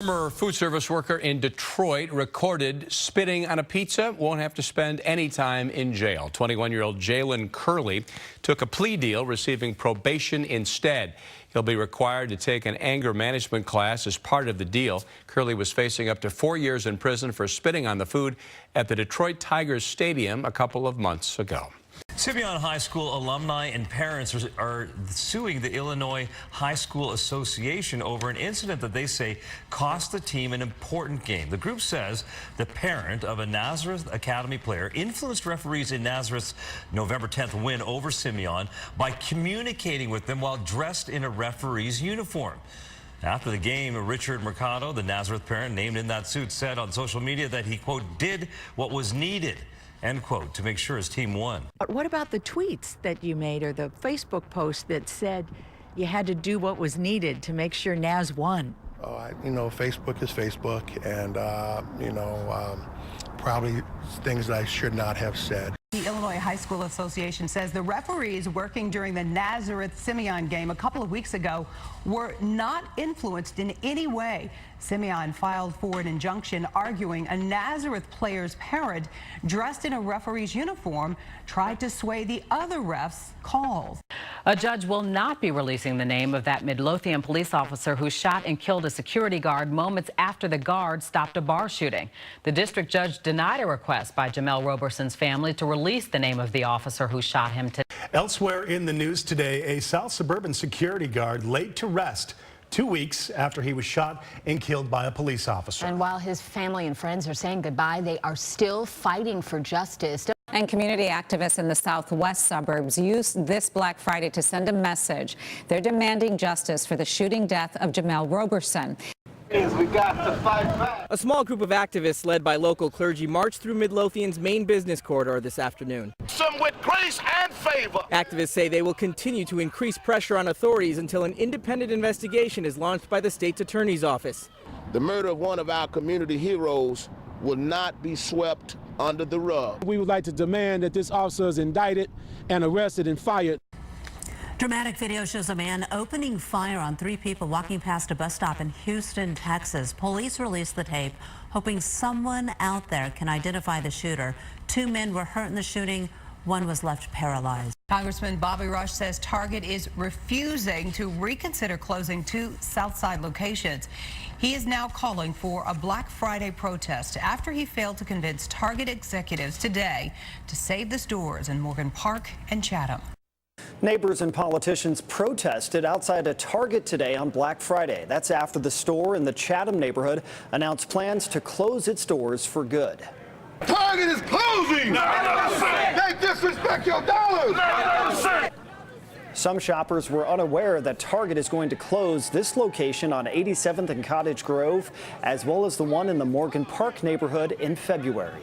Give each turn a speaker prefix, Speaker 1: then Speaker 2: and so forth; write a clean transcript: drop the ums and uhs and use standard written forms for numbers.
Speaker 1: Former food service worker in Detroit recorded spitting on a pizza, won't have to spend any time in jail. 21-year-old Jalen Curley took a plea deal, receiving probation instead. He'll be required to take an anger management class as part of the deal. Curley was facing up to 4 years in prison for spitting on the food at the Detroit Tigers Stadium a couple of months ago.
Speaker 2: Simeon High School alumni and parents are suing the Illinois High School Association over an incident that they say cost the team an important game. The group says the parent of a Nazareth Academy player influenced referees in Nazareth's November 10th win over Simeon by communicating with them while dressed in a referee's uniform. After the game, Richard Mercado, the Nazareth parent named in that suit, said on social media that he, quote, did what was needed, end quote, to make sure his team won.
Speaker 3: What about the tweets that you made or the Facebook post that said you had to do what was needed to make sure Naz won?
Speaker 4: Facebook is Facebook, and, probably things that I should not have said.
Speaker 5: The Illinois High School Association says the referees working during the Nazareth-Simeon game a couple of weeks ago were not influenced in any way. Simeon filed for an injunction arguing a Nazareth player's parent dressed in a referee's uniform tried to sway the other refs' calls.
Speaker 6: A judge will not be releasing the name of that Midlothian police officer who shot and killed a security guard moments after the guard stopped a bar shooting. The district judge denied a request by Jamel Roberson's family to release the name of the officer who shot him today.
Speaker 7: Elsewhere in the news today, a South Suburban security guard laid to rest 2 weeks after he was shot and killed by a police officer.
Speaker 8: And while his family and friends are saying goodbye, they are still fighting for justice.
Speaker 9: And community activists in the southwest suburbs used this Black Friday to send a message. They're demanding justice for the shooting death of Jamel Roberson.
Speaker 10: We got to fight back. A small group of activists led by local clergy marched through Midlothian's main business corridor this afternoon.
Speaker 11: Some with grace and favor.
Speaker 10: Activists say they will continue to increase pressure on authorities until an independent investigation is launched by the state's attorney's office.
Speaker 11: The murder of one of our community heroes will not be swept under the rug.
Speaker 12: We would like to demand that this officer is indicted and arrested and fired.
Speaker 13: Dramatic video shows a man opening fire on 3 people walking past a bus stop in Houston, Texas. Police released the tape, hoping someone out there can identify the shooter. 2 men were hurt in the shooting. 1 was left paralyzed.
Speaker 5: Congressman Bobby Rush says Target is refusing to reconsider closing 2 Southside locations. He is now calling for a Black Friday protest after he failed to convince Target executives today to save the stores in Morgan Park and Chatham.
Speaker 14: Neighbors and politicians protested outside a Target today on Black Friday. That's after the store in the Chatham neighborhood announced plans to close its doors for good.
Speaker 11: Target is closing! They disrespect your dollars!
Speaker 14: Some shoppers were unaware that Target is going to close this location on 87th and Cottage Grove, as well as the one in the Morgan Park neighborhood in February.